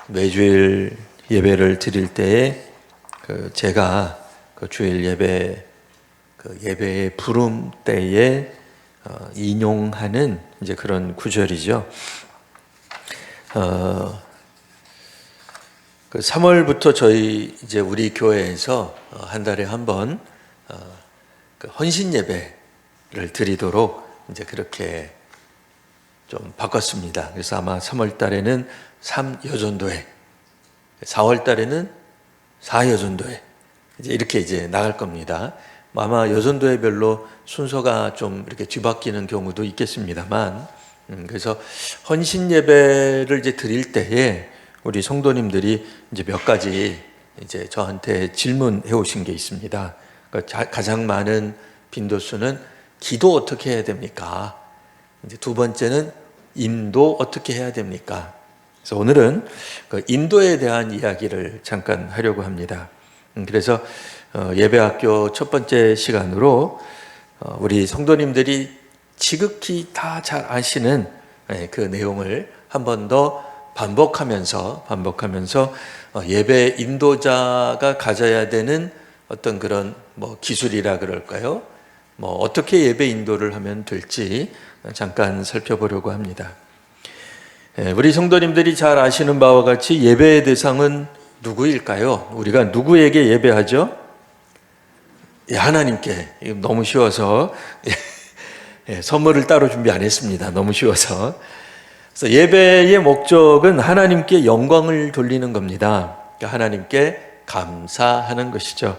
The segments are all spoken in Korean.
매주일 예배를 드릴 때에 제가 주일 예배 예배의 부름 때에 인용하는 이제 그런 구절이죠. 3월부터 저희 이제 우리 교회에서 한 달에 한 번 헌신 예배를 드리도록 이제 그렇게 좀 바꿨습니다. 그래서 아마 3월 달에는 3여전도회, 4월 달에는 4여전도회 이렇게 이제 나갈 겁니다. 아마 여전도회별로 순서가 좀 이렇게 뒤바뀌는 경우도 있겠습니다만, 그래서 헌신 예배를 이제 드릴 때에 우리 성도님들이 이제 몇 가지 이제 저한테 질문해 오신 게 있습니다. 그러니까 가장 많은 빈도수는 기도 어떻게 해야 됩니까? 이제 두 번째는 인도 어떻게 해야 됩니까? 그래서 오늘은 인도에 대한 이야기를 잠깐 하려고 합니다. 그래서 예배학교 첫 번째 시간으로 우리 성도님들이 지극히 다 잘 아시는 그 내용을 한 번 더 반복하면서 예배 인도자가 가져야 되는 어떤 그런 기술이라 그럴까요? 어떻게 예배 인도를 하면 될지 잠깐 살펴보려고 합니다. 우리 성도님들이 잘 아시는 바와 같이 예배의 대상은 누구일까요? 우리가 누구에게 예배하죠? 하나님께. 너무 쉬워서 선물을 따로 준비 안 했습니다. 너무 쉬워서. 그래서 예배의 목적은 하나님께 영광을 돌리는 겁니다. 하나님께 감사하는 것이죠.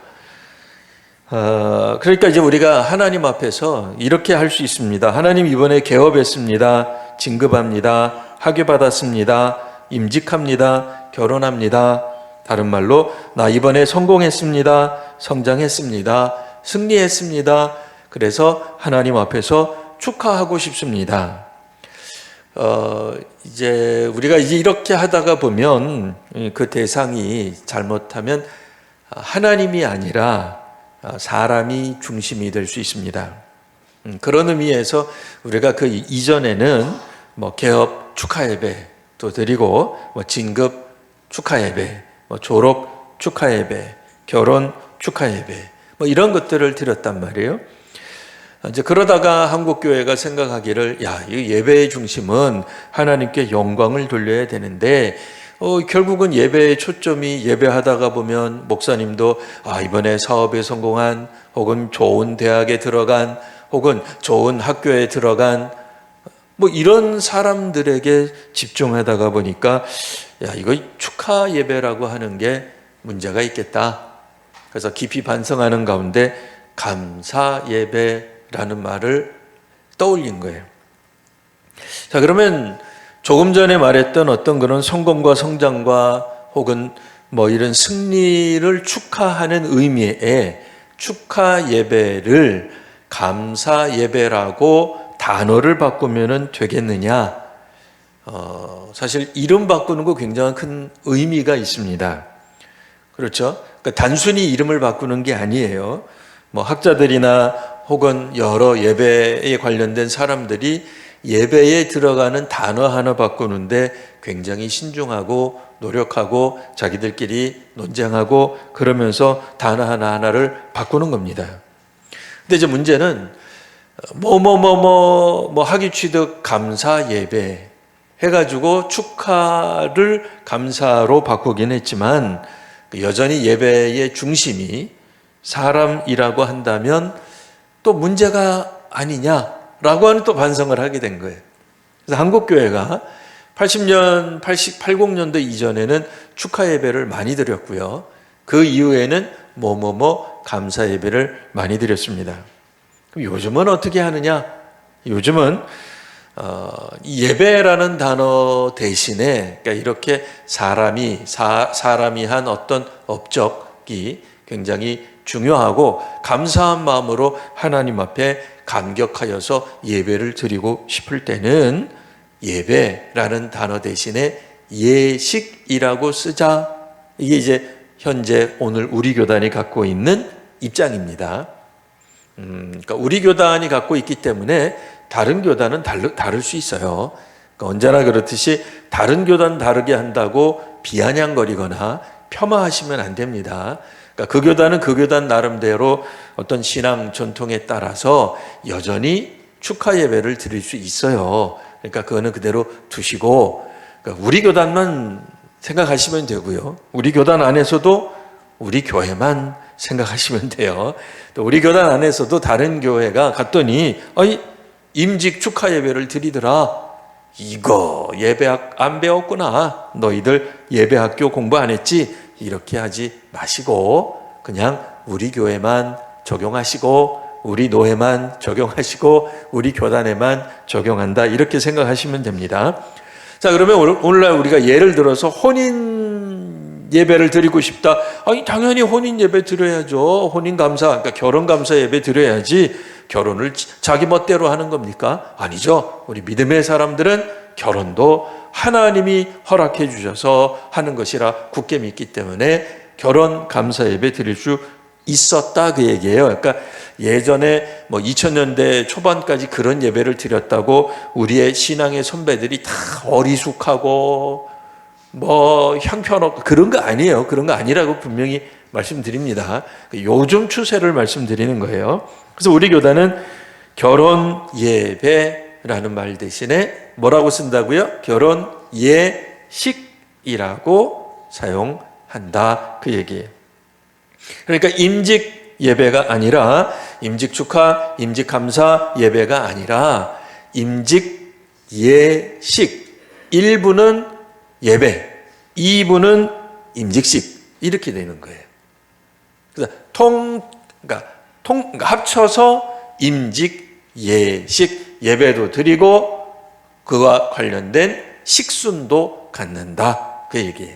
그러니까 이제 우리가 하나님 앞에서 이렇게 할 수 있습니다. 하나님 이번에 개업했습니다. 진급합니다. 학위받았습니다. 임직합니다. 결혼합니다. 다른 말로 나 이번에 성공했습니다. 성장했습니다. 승리했습니다. 그래서 하나님 앞에서 축하하고 싶습니다. 이제 우리가 이렇게 하다가 보면 그 대상이 잘못하면 하나님이 아니라 사람이 중심이 될 수 있습니다. 그런 의미에서 우리가 그 이전에는 개업 축하 예배도 드리고 진급 축하 예배, 졸업 축하 예배, 결혼 축하 예배 이런 것들을 드렸단 말이에요. 이제 그러다가 한국교회가 생각하기를 이 예배의 중심은 하나님께 영광을 돌려야 되는데 결국은 예배의 초점이 예배하다가 보면 목사님도 이번에 사업에 성공한 혹은 좋은 대학에 들어간 혹은 좋은 학교에 들어간 이런 사람들에게 집중하다가 보니까 이거 축하 예배라고 하는 게 문제가 있겠다. 그래서 깊이 반성하는 가운데 감사 예배라는 말을 떠올린 거예요. 자, 그러면 조금 전에 말했던 어떤 그런 성공과 성장과 혹은 이런 승리를 축하하는 의미의 축하 예배를 감사 예배라고 단어를 바꾸면 되겠느냐? 사실 이름 바꾸는 거 굉장히 큰 의미가 있습니다. 그렇죠? 그러니까 단순히 이름을 바꾸는 게 아니에요. 학자들이나 혹은 여러 예배에 관련된 사람들이 예배에 들어가는 단어 하나 바꾸는데 굉장히 신중하고 노력하고 자기들끼리 논쟁하고 그러면서 단어 하나하나를 바꾸는 겁니다. 근데 이제 문제는 학위 취득 감사 예배 해가지고 축하를 감사로 바꾸긴 했지만 여전히 예배의 중심이 사람이라고 한다면 또 문제가 아니냐라고 하는 또 반성을 하게 된 거예요. 그래서 한국교회가 80년도 이전에는 축하 예배를 많이 드렸고요. 그 이후에는 감사 예배를 많이 드렸습니다. 그럼 요즘은 어떻게 하느냐? 요즘은 예배라는 단어 대신에 그러니까 이렇게 사람이 한 어떤 업적이 굉장히 중요하고 감사한 마음으로 하나님 앞에 감격하여서 예배를 드리고 싶을 때는 예배라는 단어 대신에 예식이라고 쓰자. 이게 이제 현재 오늘 우리 교단이 갖고 있는 입장입니다. 그러니까 우리 교단이 갖고 있기 때문에 다른 교단은 다를 수 있어요. 그러니까 언제나 그렇듯이 다른 교단 다르게 한다고 비아냥거리거나 폄하하시면 안 됩니다. 그러니까 그 교단은 그 교단 나름대로 어떤 신앙 전통에 따라서 여전히 축하 예배를 드릴 수 있어요. 그러니까 그거는 그대로 두시고, 그러니까 우리 교단만 생각하시면 되고요. 우리 교단 안에서도 우리 교회만 생각하시면 돼요. 또 우리 교단 안에서도 다른 교회가 갔더니 임직 축하 예배를 드리더라. 이거 예배학 안 배웠구나. 너희들 예배학교 공부 안 했지? 이렇게 하지 마시고 그냥 우리 교회만 적용하시고 우리 노회만 적용하시고 우리 교단에만 적용한다. 이렇게 생각하시면 됩니다. 자, 그러면 오늘날 우리가 예를 들어서 혼인 예배를 드리고 싶다. 당연히 혼인 예배 드려야죠. 혼인 감사, 그러니까 결혼 감사 예배 드려야지 결혼을 자기 멋대로 하는 겁니까? 아니죠. 우리 믿음의 사람들은 결혼도 하나님이 허락해 주셔서 하는 것이라 굳게 믿기 때문에 결혼 감사 예배 드릴 수 있었다 그 얘기예요. 그러니까 예전에 2000년대 초반까지 그런 예배를 드렸다고 우리의 신앙의 선배들이 다 어리숙하고 형편없고 그런 거 아니에요. 그런 거 아니라고 분명히 말씀드립니다. 요즘 추세를 말씀드리는 거예요. 그래서 우리 교단은 결혼 예배라는 말 대신에 뭐라고 쓴다고요? 결혼 예식이라고 사용한다 그 얘기예요. 그러니까 임직 예배가 아니라 임직 축하, 임직 감사 예배가 아니라 임직 예식. 1부는 예배, 2부는 임직식 이렇게 되는 거예요. 그래서 그러니까 합쳐서 임직 예식 예배도 드리고 그와 관련된 식순도 갖는다 그 얘기예요.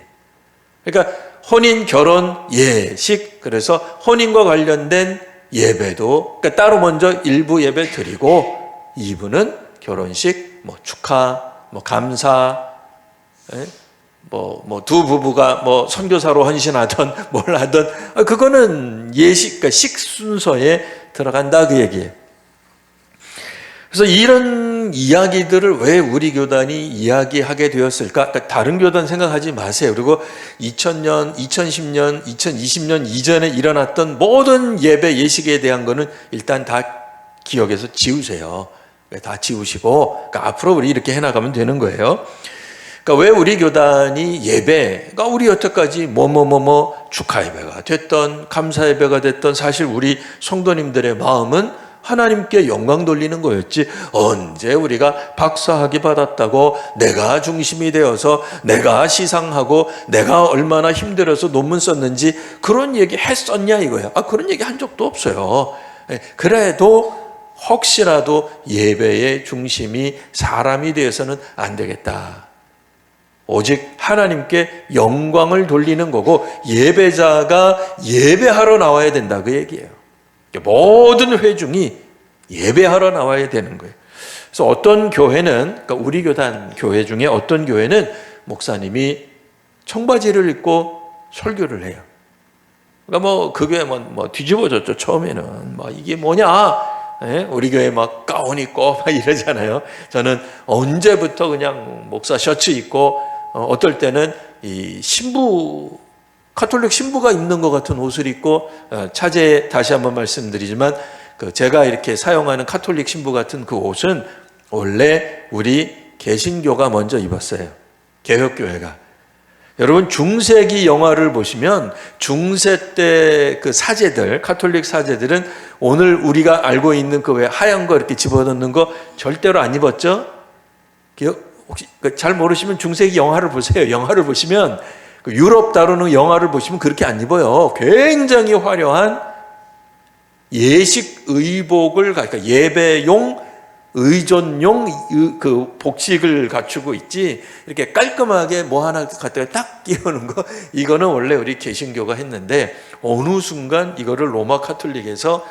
그러니까 혼인, 결혼, 예식, 그래서 혼인과 관련된 예배도 그러니까 따로 먼저 1부 예배 드리고 2부는 결혼식, 축하, 감사, 두 부부가 선교사로 헌신하던 뭘 하던 그거는 예식, 그러니까 식순서에 들어간다 그 얘기예요. 그래서 이런 이야기들을 왜 우리 교단이 이야기하게 되었을까? 그러니까 다른 교단 생각하지 마세요. 그리고 2000년, 2010년, 2020년 이전에 일어났던 모든 예배 예식에 대한 거는 일단 다 기억에서 지우세요. 다 지우시고 그러니까 앞으로 우리 이렇게 해나가면 되는 거예요. 그러니까 왜 우리 교단이 예배, 그러니까 우리 여태까지 축하 예배가 됐던 감사 예배가 됐던 사실 우리 성도님들의 마음은 하나님께 영광 돌리는 거였지 언제 우리가 박사학위 받았다고 내가 중심이 되어서 내가 시상하고 내가 얼마나 힘들어서 논문 썼는지 그런 얘기 했었냐 이거야. 그런 얘기 한 적도 없어요. 그래도 혹시라도 예배의 중심이 사람이 되어서는 안 되겠다. 오직 하나님께 영광을 돌리는 거고 예배자가 예배하러 나와야 된다 그 얘기예요. 모든 회중이 예배하러 나와야 되는 거예요. 그래서 어떤 교회는, 그러니까 우리 교단 교회 중에 어떤 교회는 목사님이 청바지를 입고 설교를 해요. 그러니까 그 교회 뒤집어졌죠. 처음에는 이게 뭐냐? 우리 교회 가운 입고 이러잖아요. 저는 언제부터 그냥 목사 셔츠 입고 어떨 때는 이 카톨릭 신부가 입는 것 같은 옷을 입고 차제에 다시 한번 말씀드리지만 제가 이렇게 사용하는 카톨릭 신부 같은 그 옷은 원래 우리 개신교가 먼저 입었어요. 개혁교회가. 여러분 중세기 영화를 보시면 중세 때 그 사제들, 카톨릭 사제들은 오늘 우리가 알고 있는 그 왜 하얀 거 이렇게 집어넣는 거 절대로 안 입었죠? 혹시 잘 모르시면 중세기 영화를 보세요. 영화를 보시면 유럽 다루는 영화를 보시면 그렇게 안 입어요. 굉장히 화려한 예식 의복을, 그러니까 예배용, 의존용 그 복식을 갖추고 있지, 이렇게 깔끔하게 하나 갖다가 딱 끼우는 거, 이거는 원래 우리 개신교가 했는데, 어느 순간 이거를 로마 카톨릭에서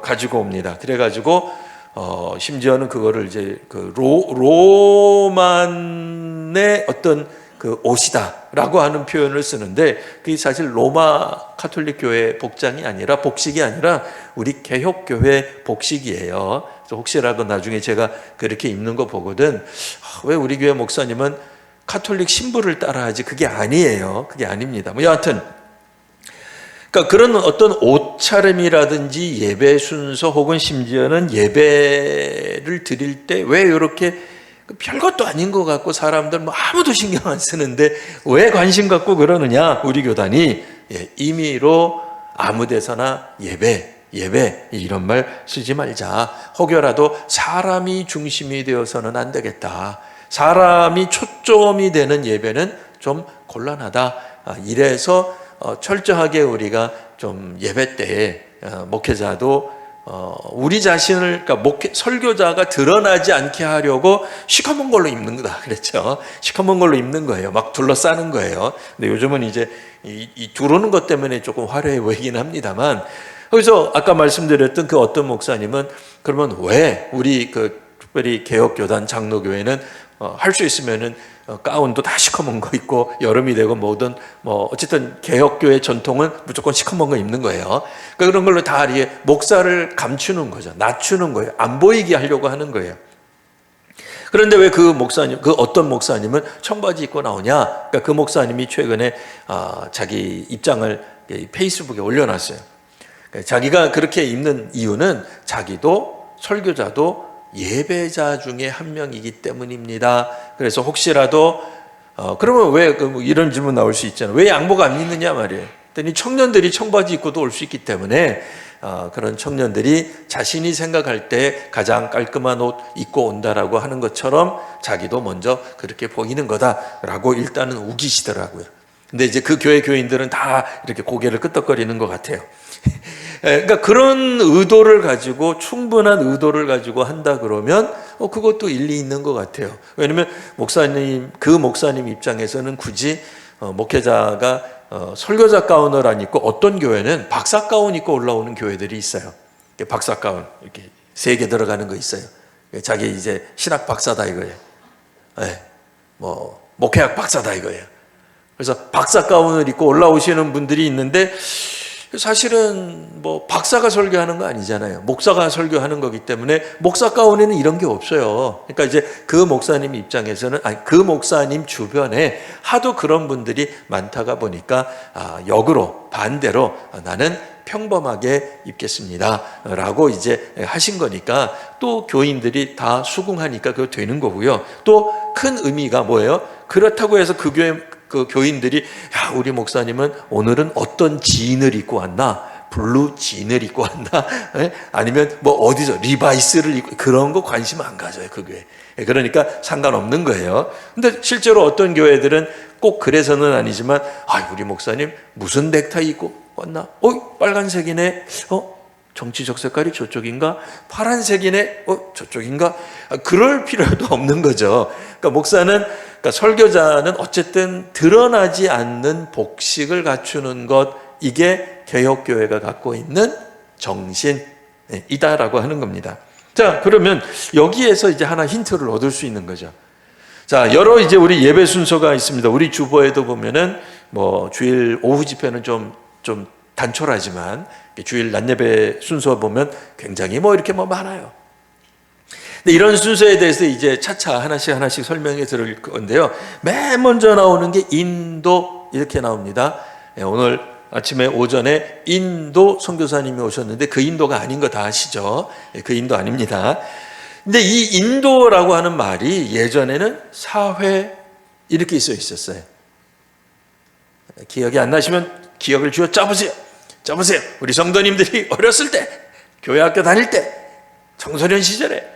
가지고 옵니다. 그래가지고, 심지어는 그거를 이제 로만의 어떤 그 옷이다라고 하는 표현을 쓰는데 그게 사실 로마 카톨릭 교회 복장이 아니라 복식이 아니라 우리 개혁교회 복식이에요. 그래서 혹시라도 나중에 제가 그렇게 입는 거 보거든 왜 우리 교회 목사님은 가톨릭 신부를 따라하지 그게 아니에요. 그게 아닙니다. 뭐 여하튼 그러니까 그런 어떤 옷차림이라든지 예배 순서 혹은 심지어는 예배를 드릴 때 왜 이렇게 별것도 아닌 것 같고 사람들 뭐 아무도 신경 안 쓰는데 왜 관심 갖고 그러느냐? 우리 교단이 임의로 아무 데서나 예배 이런 말 쓰지 말자. 혹여라도 사람이 중심이 되어서는 안 되겠다. 사람이 초점이 되는 예배는 좀 곤란하다. 이래서 철저하게 우리가 좀 예배 때 목회자도 우리 자신을 그러니까 설교자가 드러나지 않게 하려고 시커먼 걸로 입는 거다 그랬죠. 시커먼 걸로 입는 거예요. 막 둘러싸는 거예요. 근데 요즘은 이제 이 들어오는 것 때문에 조금 화려해 보이긴 합니다만, 그래서 아까 말씀드렸던 그 어떤 목사님은 그러면 왜 우리 특별히 개혁교단 장로교회는 할 수 있으면은 가운도 다 시커먼 거 입고 여름이 되고 뭐든 뭐 어쨌든 개혁교회 전통은 무조건 시커먼 거 입는 거예요. 그러니까 그런 걸로 다 목사를 감추는 거죠. 낮추는 거예요. 안 보이게 하려고 하는 거예요. 그런데 왜 그 어떤 목사님은 청바지 입고 나오냐? 그러니까 그 목사님이 최근에 자기 입장을 페이스북에 올려놨어요. 자기가 그렇게 입는 이유는 자기도 설교자도 예배자 중에 한 명이기 때문입니다. 그래서 혹시라도 그러면 왜 이런 질문 나올 수 있잖아요. 왜 양복 안 입느냐 말이에요. 그랬더니 청년들이 청바지 입고도 올 수 있기 때문에 그런 청년들이 자신이 생각할 때 가장 깔끔한 옷 입고 온다라고 하는 것처럼 자기도 먼저 그렇게 보이는 거다라고 일단은 우기시더라고요. 근데 이제 그 교회 교인들은 다 이렇게 고개를 끄덕거리는 것 같아요. 그러니까 그런 의도를 가지고 충분한 의도를 가지고 한다 그러면 그것도 일리 있는 것 같아요. 왜냐하면 그 목사님 입장에서는 굳이 목회자가 설교자 가운을 안 입고 어떤 교회는 박사 가운 입고 올라오는 교회들이 있어요. 박사 가운 이렇게 3개 들어가는 거 있어요. 자기 이제 신학 박사다 이거예요. 뭐 목회학 박사다 이거예요. 그래서 박사 가운을 입고 올라오시는 분들이 있는데 사실은 뭐 박사가 설교하는 거 아니잖아요. 목사가 설교하는 거기 때문에 목사 가운에는 이런 게 없어요. 그러니까 이제 그 목사님 입장에서는 그 목사님 주변에 하도 그런 분들이 많다가 보니까 역으로 반대로 나는 평범하게 입겠습니다 라고 이제 하신 거니까 또 교인들이 다 수긍하니까 그거 되는 거고요. 또 큰 의미가 뭐예요? 그렇다고 해서 그 교인들이 우리 목사님은 오늘은 어떤 진을 입고 왔나? 블루 진을 입고 왔나? 아니면 뭐 어디서 리바이스를 입고 그런 거 관심 안 가져요 그 교회. 그러니까 상관없는 거예요. 근데 실제로 어떤 교회들은 꼭 그래서는 아니지만 우리 목사님 무슨 넥타이 입고 왔나? 빨간색이네. 정치적 색깔이 저쪽인가? 파란색이네? 저쪽인가? 그럴 필요도 없는 거죠. 그러니까 설교자는 어쨌든 드러나지 않는 복식을 갖추는 것, 이게 개혁교회가 갖고 있는 정신이다라고 하는 겁니다. 자, 그러면 여기에서 이제 하나 힌트를 얻을 수 있는 거죠. 자, 여러 이제 우리 예배 순서가 있습니다. 우리 주보에도 보면은 뭐 주일 오후 집회는 좀 단촐하지만 주일 낮 예배 순서 보면 굉장히 이렇게 많아요. 근데 이런 순서에 대해서 이제 차차 하나씩 설명해 드릴 건데요. 맨 먼저 나오는 게 인도 이렇게 나옵니다. 오늘 아침에 오전에 인도 선교사님이 오셨는데 그 인도가 아닌 거 다 아시죠? 그 인도 아닙니다. 근데 이 인도라고 하는 말이 예전에는 사회 이렇게 써 있었어요. 기억이 안 나시면 기억을 쥐어 짜보세요. 우리 성도님들이 어렸을 때, 교회 학교 다닐 때, 청소년 시절에,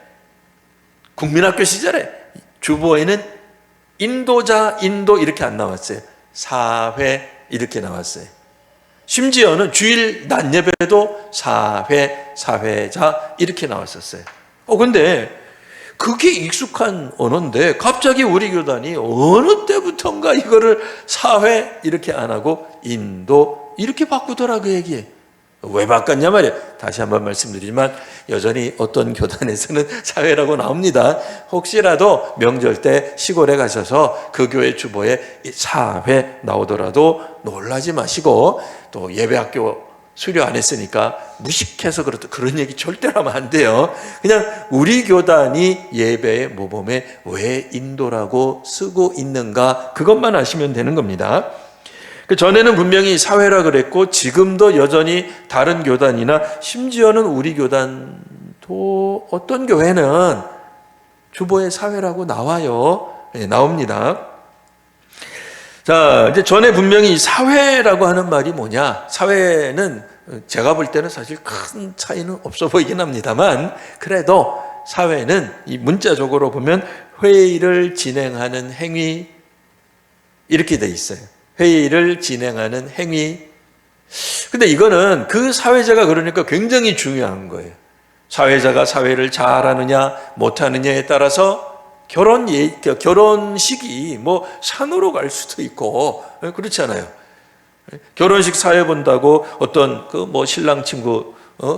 국민학교 시절에 주보에는 인도자, 인도 이렇게 안 나왔어요. 사회 이렇게 나왔어요. 심지어는 주일 낮 예배도 사회자 이렇게 나왔었어요. 근데 그게 익숙한 언어인데 갑자기 우리 교단이 어느 때부턴가 이거를 사회 이렇게 안 하고 인도 이렇게 바꾸더라 그 얘기에. 왜 바꿨냐 말이야. 다시 한번 말씀드리지만 여전히 어떤 교단에서는 사회라고 나옵니다. 혹시라도 명절 때 시골에 가셔서 그 교회 주보에 사회 나오더라도 놀라지 마시고 또 예배학교 수료 안 했으니까 무식해서 그렇다. 그런 얘기 절대로 하면 안 돼요. 그냥 우리 교단이 예배의 모범에 왜 인도라고 쓰고 있는가, 그것만 아시면 되는 겁니다. 그 전에는 분명히 사회라 그랬고, 지금도 여전히 다른 교단이나 심지어는 우리 교단도 어떤 교회는 주보의 사회라고 나와요. 네, 나옵니다. 자, 이제 전에 분명히 사회라고 하는 말이 뭐냐? 사회는 제가 볼 때는 사실 큰 차이는 없어 보이긴 합니다만, 그래도 사회는 이 문자적으로 보면 회의를 진행하는 행위, 이렇게 돼 있어요. 회의를 진행하는 행위. 근데 이거는 그 사회자가 그러니까 굉장히 중요한 거예요. 사회자가 사회를 잘하느냐 못하느냐에 따라서 결혼식이 뭐 산으로 갈 수도 있고 그렇잖아요. 결혼식 사회 본다고 어떤 그 뭐 신랑 친구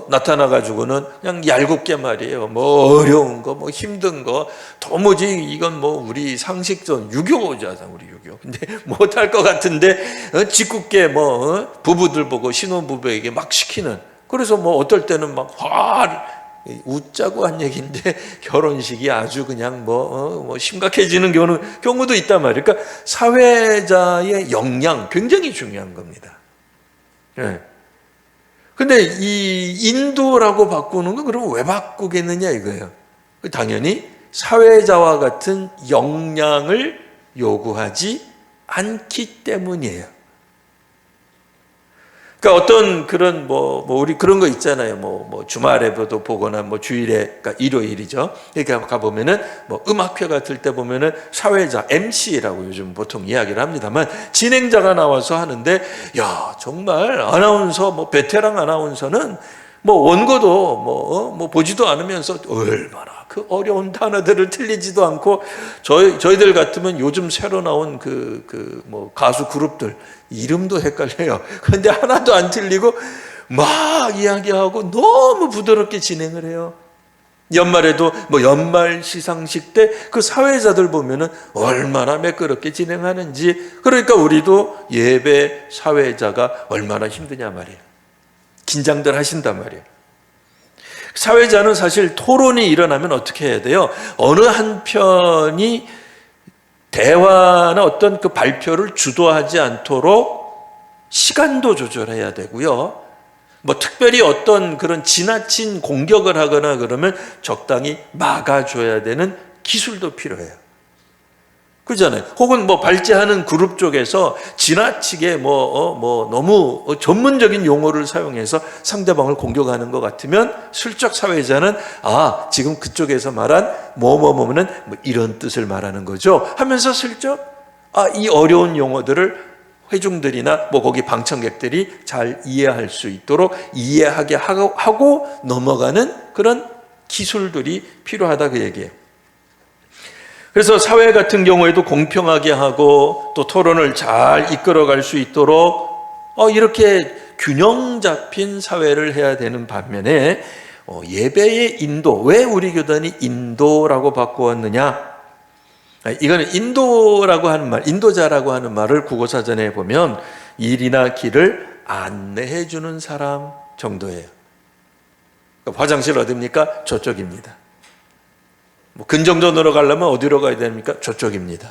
나타나 가지고는 그냥 얄궂게 말이에요. 뭐 어려운 거, 뭐 힘든 거, 도무지 이건 뭐 우리 상식전 유교잖아, 우리 유교. 근데 못할 것 같은데 짓궂게 뭐 부부들 보고 신혼부부에게 막 시키는. 그래서 뭐 어떨 때는 막 웃자고 한 얘기인데 결혼식이 아주 그냥 뭐 심각해지는 경우도 있단 말이에요. 그러니까 사회자의 역량 굉장히 중요한 겁니다. 예. 근데 이 인도라고 바꾸는 건 그럼 왜 바꾸겠느냐 이거예요. 당연히 사회자와 같은 역량을 요구하지 않기 때문이에요. 그러니까 어떤 그런 우리 그런 거 있잖아요. 뭐 주말에도 보거나 뭐 주일에, 그러니까 일요일이죠. 이렇게 가보면은 뭐 음악회 같을 때 보면은 사회자, MC라고 요즘 보통 이야기를 합니다만, 진행자가 나와서 하는데, 야, 정말 아나운서, 뭐 베테랑 아나운서는 뭐 원고도 뭐 보지도 않으면서 얼마나 그 어려운 단어들을 틀리지도 않고, 저희들 같으면 요즘 새로 나온 뭐 가수 그룹들 이름도 헷갈려요. 그런데 하나도 안 틀리고 막 이야기하고 너무 부드럽게 진행을 해요. 연말에도 뭐 연말 시상식 때 그 사회자들 보면은 얼마나 매끄럽게 진행하는지. 그러니까 우리도 예배 사회자가 얼마나 힘드냐 말이에요. 긴장들 하신단 말이에요. 사회자는 사실 토론이 일어나면 어떻게 해야 돼요? 어느 한 편이 대화나 어떤 그 발표를 주도하지 않도록 시간도 조절해야 되고요. 뭐 특별히 어떤 그런 지나친 공격을 하거나 그러면 적당히 막아줘야 되는 기술도 필요해요. 그렇잖아요. 혹은 뭐 발제하는 그룹 쪽에서 지나치게 너무 전문적인 용어를 사용해서 상대방을 공격하는 것 같으면 슬쩍 사회자는 지금 그쪽에서 말한 뭐는 이런 뜻을 말하는 거죠 하면서 슬쩍 이 어려운 용어들을 회중들이나 뭐 거기 방청객들이 잘 이해할 수 있도록 이해하게 하고 넘어가는 그런 기술들이 필요하다, 그 얘기예요. 그래서 사회 같은 경우에도 공평하게 하고 또 토론을 잘 이끌어갈 수 있도록 이렇게 균형 잡힌 사회를 해야 되는 반면에 예배의 인도, 왜 우리 교단이 인도라고 바꾸었느냐? 이거는 인도라고 하는 말, 인도자라고 하는 말을 국어사전에 보면 일이나 길을 안내해 주는 사람 정도예요. 화장실 어디입니까? 저쪽입니다. 뭐 근정전으로 가려면 어디로 가야 됩니까? 저쪽입니다.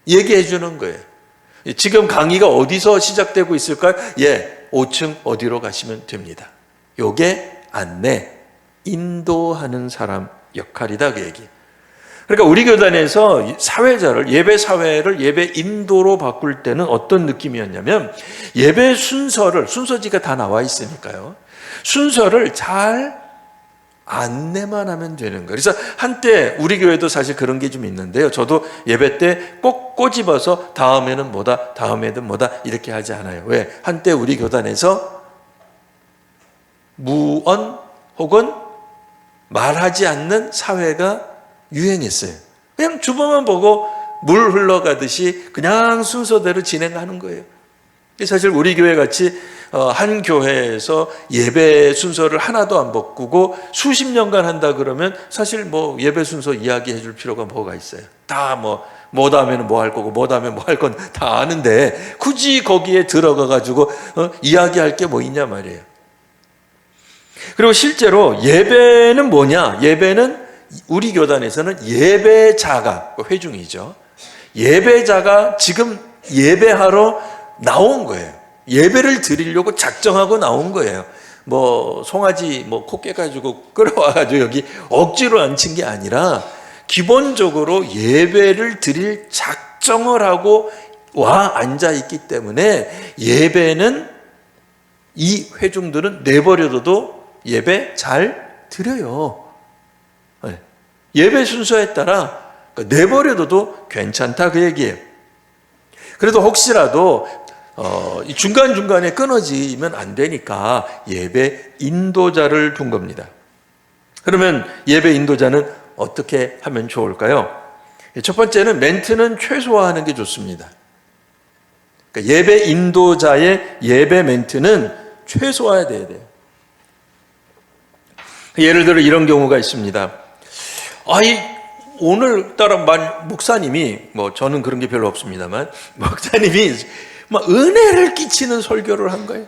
얘기해 주는 거예요. 지금 강의가 어디서 시작되고 있을까요? 5층 어디로 가시면 됩니다. 요게 안내, 인도하는 사람 역할이다, 그 얘기. 그러니까 우리 교단에서 사회자를, 예배 사회를 예배 인도로 바꿀 때는 어떤 느낌이었냐면, 예배 순서지가 다 나와 있으니까요. 순서를 잘 안내만 하면 되는 거예요. 그래서 한때 우리 교회도 사실 그런 게 좀 있는데요. 저도 예배 때 꼭 꼬집어서 다음에는 뭐다, 다음에는 뭐다 이렇게 하지 않아요. 왜? 한때 우리 교단에서 무언 혹은 말하지 않는 사회가 유행했어요. 그냥 주보만 보고 물 흘러가듯이 그냥 순서대로 진행하는 거예요. 사실 우리 교회 같이 한 교회에서 예배 순서를 하나도 안 바꾸고 수십 년간 한다 그러면 사실 뭐 예배 순서 이야기해 줄 필요가 뭐가 있어요? 다 뭐 다음에는 뭐 할 거고 뭐 다음에 뭐 할 건 다 아는데 굳이 거기에 들어가 가지고 이야기할 게 뭐 있냐 말이에요. 그리고 실제로 예배는 뭐냐? 예배는 우리 교단에서는 예배자가 회중이죠. 예배자가 지금 예배하러 나온 거예요. 예배를 드리려고 작정하고 나온 거예요. 뭐 송아지 코 깨가지고 끌어와가지고 여기 억지로 앉힌 게 아니라 기본적으로 예배를 드릴 작정을 하고 와 앉아 있기 때문에 예배는 이 회중들은 내버려둬도 예배 잘 드려요. 예배 순서에 따라 내버려둬도 괜찮다 그 얘기예요. 그래도 혹시라도 중간중간에 끊어지면 안 되니까 예배 인도자를 둔 겁니다. 그러면 예배 인도자는 어떻게 하면 좋을까요? 첫 번째는 멘트는 최소화하는 게 좋습니다. 그러니까 예배 인도자의 예배 멘트는 최소화돼야 돼요. 예를 들어 이런 경우가 있습니다. 오늘따라 목사님이, 저는 그런 게 별로 없습니다만, 목사님이 막 은혜를 끼치는 설교를 한 거예요.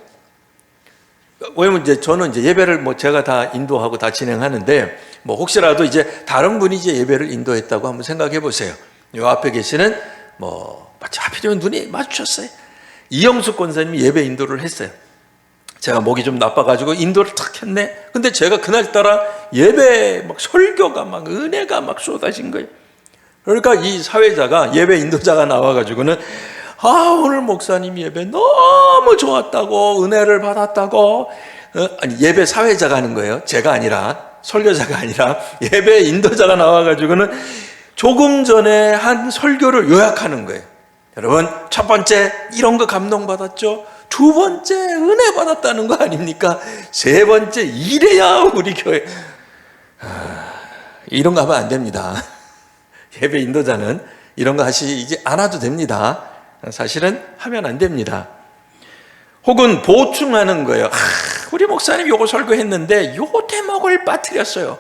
왜냐면 저는 예배를 제가 다 인도하고 다 진행하는데, 혹시라도 다른 분이 예배를 인도했다고 한번 생각해 보세요. 이 앞에 계시는, 하필이면 눈이 마주쳤어요. 이영숙 권사님이 예배 인도를 했어요. 제가 목이 좀 나빠가지고 인도를 탁 했네. 근데 제가 그날따라 예배 설교가 은혜가 쏟아진 거예요. 그러니까 이 사회자가 예배 인도자가 나와가지고는 오늘 목사님 예배 너무 좋았다고 은혜를 받았다고 아니 예배 사회자가 하는 거예요. 제가 아니라 설교자가 아니라 예배 인도자가 나와가지고는 조금 전에 한 설교를 요약하는 거예요. 여러분 첫 번째 이런 거 감동받았죠. 두 번째 은혜 받았다는 거 아닙니까? 세 번째 이래야 우리 교회 이런 거 하면 안 됩니다. 예배 인도자는 이런 거 하시지 않아도 됩니다. 사실은 하면 안 됩니다. 혹은 보충하는 거예요. 우리 목사님 요거 설교했는데 요 대목을 빠뜨렸어요.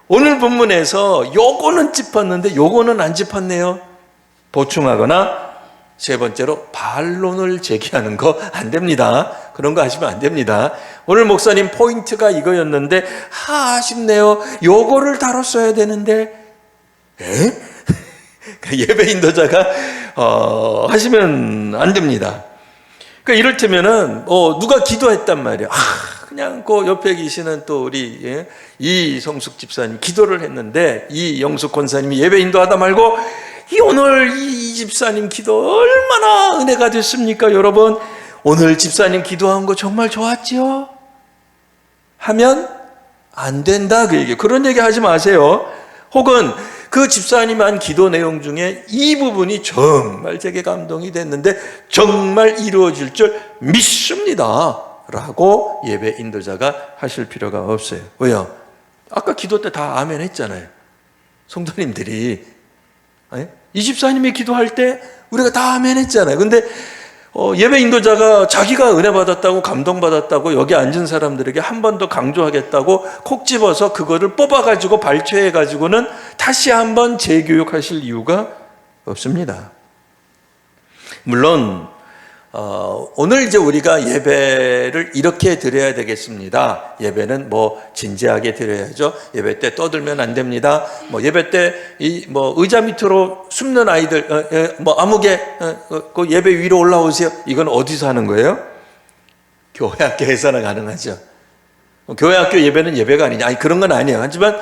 오늘 본문에서 요거는 짚었는데 요거는 안 짚었네요. 보충하거나 세 번째로 반론을 제기하는 거 안 됩니다. 그런 거 하시면 안 됩니다. 오늘 목사님 포인트가 이거였는데 아쉽네요. 요거를 다뤘어야 되는데 예배 인도자가 하시면 안 됩니다. 그러니까 이를테면은 누가 기도했단 말이에요. 그냥 그 옆에 계시는 또 우리 이성숙 집사님 기도를 했는데 이영숙 권사님이 예배 인도하다 말고 오늘 이 집사님 기도 얼마나 은혜가 됐습니까? 여러분 오늘 집사님 기도한 거 정말 좋았지요? 하면 안 된다 그 얘기예요. 그런 얘기 하지 마세요. 혹은 그 집사님 한 기도 내용 중에 이 부분이 정말 제게 감동이 됐는데 정말 이루어질 줄 믿습니다 라고 예배 인도자가 하실 필요가 없어요. 왜요? 아까 기도 때 다 아멘 했잖아요. 성도님들이 이 집사님이 기도할 때 우리가 다 아멘 했잖아요. 근데 예배 인도자가 자기가 은혜 받았다고 감동받았다고 여기 앉은 사람들에게 한 번 더 강조하겠다고 콕 집어서 그거를 뽑아가지고 발췌해가지고는 다시 한번 재교육하실 이유가 없습니다. 물론 오늘 우리가 예배를 이렇게 드려야 되겠습니다. 예배는 진지하게 드려야죠. 예배 때 떠들면 안 됩니다. 예배 때 의자 밑으로 숨는 아이들 아무개 그 예배 위로 올라오세요. 이건 어디서 하는 거예요? 교회 학교에서나 가능하죠. 교회 학교 예배는 예배가 아니냐? 아니 그런 건 아니에요. 하지만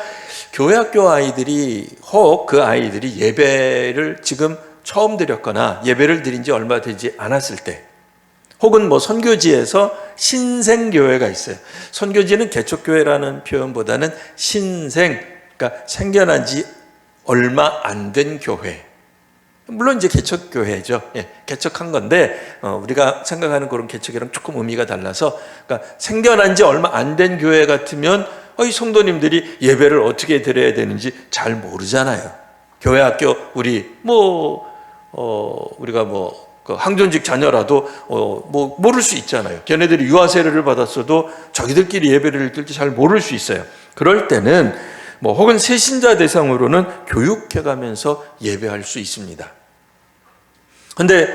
교회 학교 아이들이 혹 그 아이들이 예배를 지금 처음 드렸거나 예배를 드린 지 얼마 되지 않았을 때 혹은 선교지에서 신생교회가 있어요. 선교지는 개척교회라는 표현보다는 신생, 그러니까 생겨난 지 얼마 안 된 교회. 물론 개척교회죠. 개척한 건데 우리가 생각하는 그런 개척이랑 조금 의미가 달라서 그러니까 생겨난 지 얼마 안 된 교회 같으면 이 성도님들이 예배를 어떻게 드려야 되는지 잘 모르잖아요. 교회 학교 우리가 그 항존직 자녀라도 뭐 모를 수 있잖아요. 걔네들이 유아 세례를 받았어도 자기들끼리 예배를 드릴 때 잘 모를 수 있어요. 그럴 때는 뭐 혹은 새신자 대상으로는 교육해가면서 예배할 수 있습니다. 근데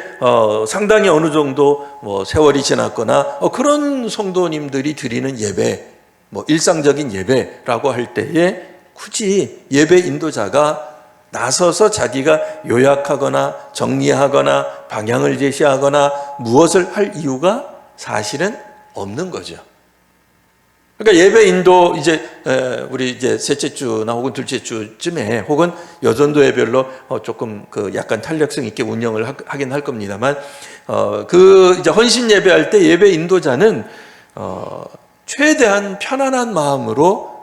상당히 어느 정도 뭐 세월이 지났거나 그런 성도님들이 드리는 예배, 뭐 일상적인 예배라고 할 때에 굳이 예배 인도자가 나서서 자기가 요약하거나 정리하거나 방향을 제시하거나 무엇을 할 이유가 사실은 없는 거죠. 그러니까 예배 인도 우리 셋째 주나 혹은 둘째 주쯤에 혹은 여전도 예별로 조금 약간 탄력성 있게 운영을 하긴 할 겁니다만 헌신 예배할 때 예배 인도자는 최대한 편안한 마음으로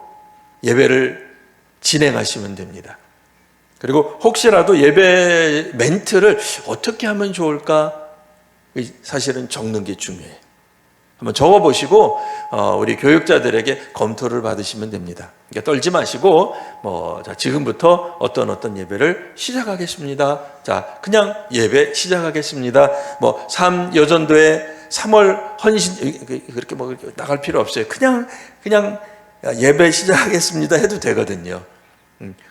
예배를 진행하시면 됩니다. 그리고 혹시라도 예배 멘트를 어떻게 하면 좋을까 사실은 적는 게 중요해요. 한번 적어보시고 우리 교육자들에게 검토를 받으시면 됩니다. 그러니까 떨지 마시고 자, 지금부터 어떤 예배를 시작하겠습니다. 자, 그냥 예배 시작하겠습니다. 3여전도에 3월 헌신 그렇게 나갈 필요 없어요. 그냥 예배 시작하겠습니다 해도 되거든요.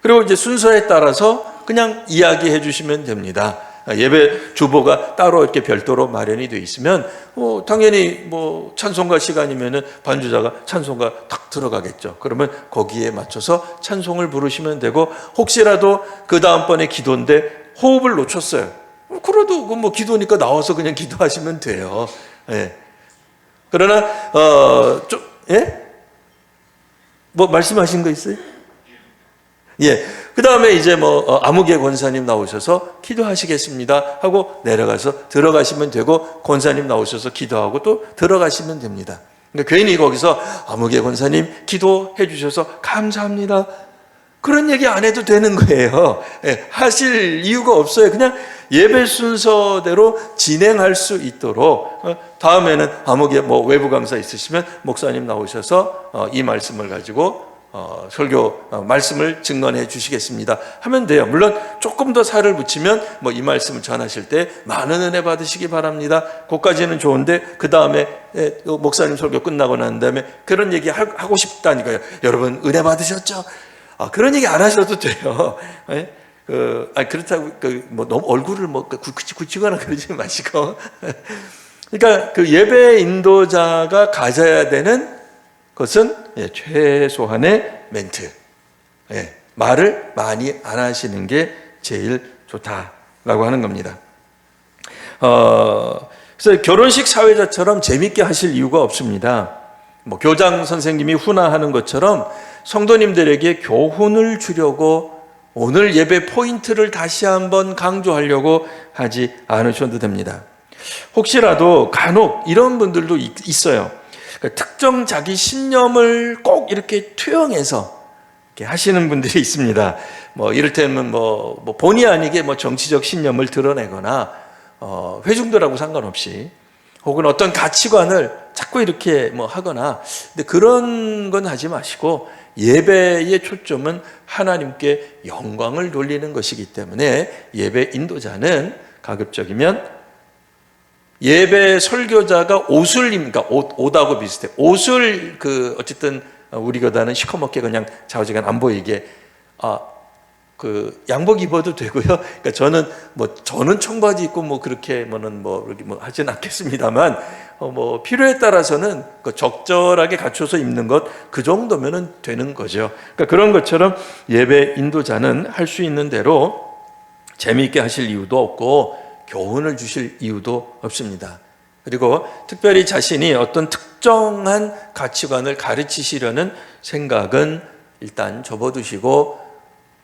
그리고 이제 순서에 따라서 그냥 이야기해 주시면 됩니다. 예배 주보가 따로 이렇게 별도로 마련이 되어 있으면 당연히 찬송가 시간이면은 반주자가 찬송가 탁 들어가겠죠. 그러면 거기에 맞춰서 찬송을 부르시면 되고, 혹시라도 그 다음번에 기도인데 호흡을 놓쳤어요. 그래도 기도니까 나와서 그냥 기도하시면 돼요. 예. 그러나 예? 말씀하신 거 있어요? 예. 그 다음에 이제 아무개 권사님 나오셔서 기도하시겠습니다 하고 내려가서 들어가시면 되고, 권사님 나오셔서 기도하고 또 들어가시면 됩니다. 그러니까 괜히 거기서 아무개 권사님 기도해 주셔서 감사합니다, 그런 얘기 안 해도 되는 거예요. 예. 하실 이유가 없어요. 그냥 예배 순서대로 진행할 수 있도록 다음에는 아무개 외부 강사 있으시면 목사님 나오셔서 이 말씀을 가지고 설교 말씀을 증언해 주시겠습니다 하면 돼요. 물론 조금 더 살을 붙이면 이 말씀을 전하실 때 많은 은혜 받으시기 바랍니다, 그까지는 좋은데 그 다음에 목사님 설교 끝나고 난 다음에 그런 얘기 하고 싶다니까요. 여러분 은혜 받으셨죠? 그런 얘기 안 하셔도 돼요. 그렇다고 너무 얼굴을 굳히거나 그러지 마시고 그러니까 그 예배 인도자가 가져야 되는 것은 최소한의 멘트, 말을 많이 안 하시는 게 제일 좋다라고 하는 겁니다. 그래서 결혼식 사회자처럼 재밌게 하실 이유가 없습니다. 교장 선생님이 훈화하는 것처럼 성도님들에게 교훈을 주려고 오늘 예배 포인트를 다시 한번 강조하려고 하지 않으셔도 됩니다. 혹시라도 간혹 이런 분들도 있어요. 특정 자기 신념을 꼭 이렇게 투영해서 이렇게 하시는 분들이 있습니다. 이를테면 본의 아니게 정치적 신념을 드러내거나 회중들하고 상관없이 혹은 어떤 가치관을 자꾸 이렇게 하거나, 근데 그런 건 하지 마시고 예배의 초점은 하나님께 영광을 돌리는 것이기 때문에 예배 인도자는 가급적이면 예배 설교자가 옷을 입니까? 옷하고 비슷해. 옷을 어쨌든 우리 교단은 시커멓게 그냥 좌우지간 안 보이게 양복 입어도 되고요. 그러니까 저는 청바지 입고 그렇게 하진 않겠습니다만 필요에 따라서는 적절하게 갖춰서 입는 것, 그 정도면은 되는 거죠. 그러니까 그런 것처럼 예배 인도자는 할 수 있는 대로 재미있게 하실 이유도 없고 교훈을 주실 이유도 없습니다. 그리고 특별히 자신이 어떤 특정한 가치관을 가르치시려는 생각은 일단 접어두시고,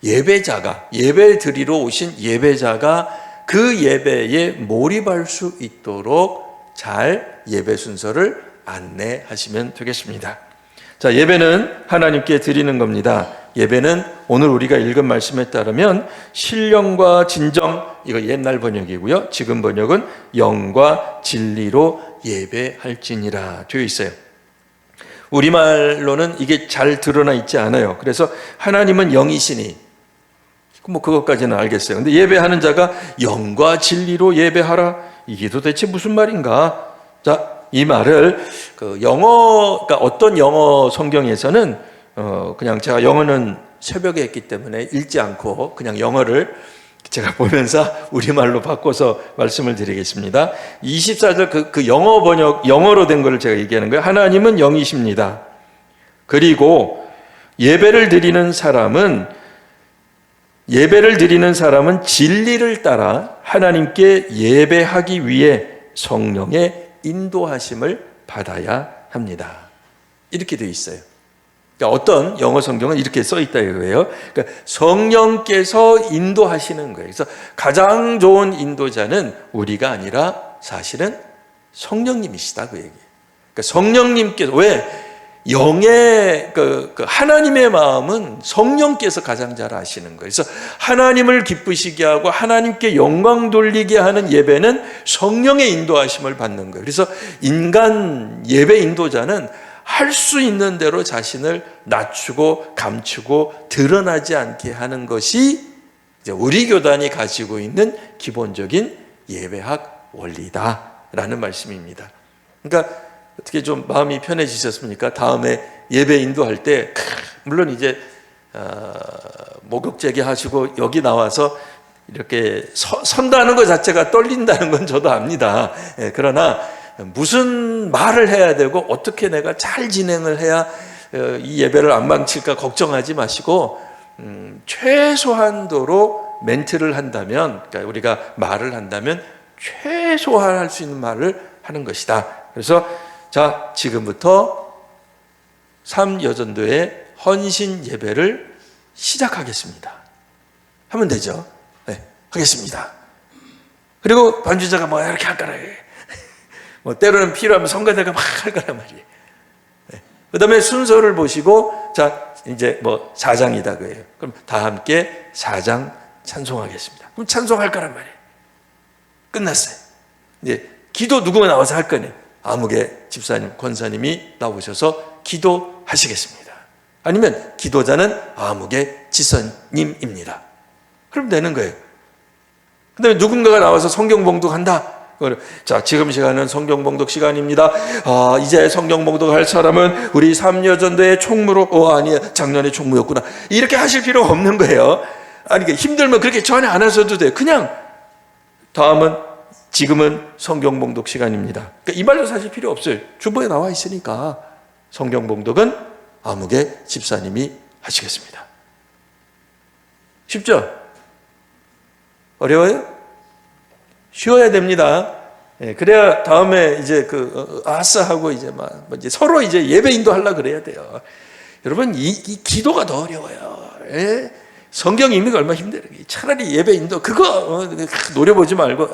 예배 드리러 오신 예배자가 그 예배에 몰입할 수 있도록 잘 예배 순서를 안내하시면 되겠습니다. 자, 예배는 하나님께 드리는 겁니다. 예배는 오늘 우리가 읽은 말씀에 따르면 신령과 진정, 이거 옛날 번역이고요. 지금 번역은 영과 진리로 예배할지니라 되어 있어요. 우리말로는 이게 잘 드러나 있지 않아요. 그래서 하나님은 영이시니 그것까지는 알겠어요. 근데 예배하는 자가 영과 진리로 예배하라, 이게 도대체 무슨 말인가? 자, 이 말을 그러니까 어떤 영어 성경에서는 그냥 제가 영어는 새벽에 했기 때문에 읽지 않고 그냥 영어를 제가 보면서 우리말로 바꿔서 말씀을 드리겠습니다. 24절 그 영어 번역, 영어로 된 거를 제가 얘기하는 거예요. 하나님은 영이십니다. 그리고 예배를 드리는 사람은 진리를 따라 하나님께 예배하기 위해 성령의 인도하심을 받아야 합니다. 이렇게 되어 있어요. 그러니까 어떤 영어 성경은 이렇게 써 있다 이거예요. 그러니까 성령께서 인도하시는 거예요. 그래서 가장 좋은 인도자는 우리가 아니라 사실은 성령님이시다 그 얘기예요. 그러니까 성령님께서 왜 영의 하나님의 마음은 성령께서 가장 잘 아시는 거예요. 그래서 하나님을 기쁘시게 하고 하나님께 영광 돌리게 하는 예배는 성령의 인도하심을 받는 거예요. 그래서 인간 예배 인도자는 할 수 있는 대로 자신을 낮추고 감추고 드러나지 않게 하는 것이 이제 우리 교단이 가지고 있는 기본적인 예배학 원리다라는 말씀입니다. 그러니까 어떻게 좀 마음이 편해지셨습니까? 다음에 예배 인도할 때 물론 이제 목욕제기 하시고 여기 나와서 이렇게 선다는 것 자체가 떨린다는 건 저도 압니다. 그러나 무슨 말을 해야 되고 어떻게 내가 잘 진행을 해야 이 예배를 안 망칠까 걱정하지 마시고 최소한도로 멘트를 한다면, 그러니까 우리가 말을 한다면 최소한 할 수 있는 말을 하는 것이다. 그래서 자, 지금부터 3여전도의 헌신 예배를 시작하겠습니다 하면 되죠. 네, 하겠습니다. 그리고 반주자가 뭐 이렇게 할 거라. 뭐 때로는 필요하면 성가대가 막 할 거란 말이에요. 네. 그 다음에 순서를 보시고 자, 이제 뭐 4장이다 그래요. 그럼 다 함께 4장 찬송하겠습니다. 그럼 찬송할 거란 말이에요. 끝났어요. 이제 기도 누구가 나와서 할 거네. 아무개 집사님, 권사님이 나오셔서 기도하시겠습니다. 아니면 기도자는 아무개 지선님입니다. 그럼 되는 거예요. 그 다음에 누군가가 나와서 성경 봉독한다. 자, 지금 시간은 성경 봉독 시간입니다. 이제 성경 봉독할 사람은 우리 3여전도의 총무로, 아니야, 작년에 총무였구나. 이렇게 하실 필요 없는 거예요. 아니, 힘들면 그렇게 전에 안 하셔도 돼요. 그냥 지금은 성경 봉독 시간입니다. 그러니까 이 말도 사실 필요 없어요. 주보에 나와 있으니까 성경 봉독은 아무개 집사님이 하시겠습니다. 쉽죠? 어려워요? 쉬워야 됩니다. 예, 그래야 다음에 이제 아싸하고 이제 이제 서로 이제 예배 인도하려고 그래야 돼요. 여러분, 이 기도가 더 어려워요. 예? 성경 읽는 거 얼마나 힘들어요. 차라리 예배 인도 그거 노려보지 말고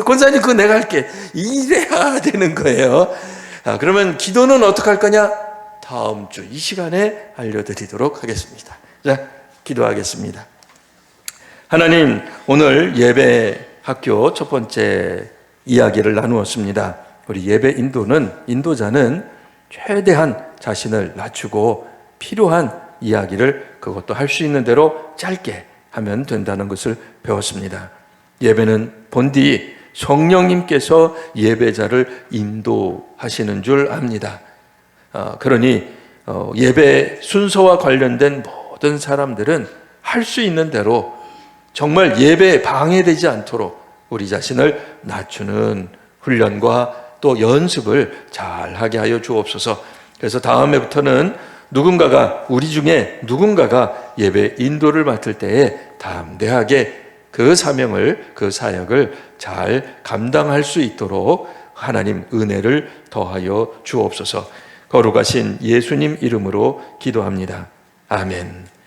권사님 그거 내가 할게 이래야 되는 거예요. 그러면 기도는 어떻게 할 거냐? 다음 주 이 시간에 알려드리도록 하겠습니다. 자, 기도하겠습니다. 하나님, 오늘 예배 학교 첫 번째 이야기를 나누었습니다. 우리 예배 인도자는 최대한 자신을 낮추고 필요한 이야기를 그것도 할 수 있는 대로 짧게 하면 된다는 것을 배웠습니다. 예배는 본디 성령님께서 예배자를 인도하시는 줄 압니다. 그러니 예배 순서와 관련된 모든 사람들은 할 수 있는 대로 정말 예배에 방해되지 않도록 우리 자신을 낮추는 훈련과 또 연습을 잘 하게 하여 주옵소서. 그래서 다음에부터는 우리 중에 누군가가 예배 인도를 맡을 때에 담대하게 그 사명을, 그 사역을 잘 감당할 수 있도록 하나님 은혜를 더하여 주옵소서. 거룩하신 예수님 이름으로 기도합니다. 아멘.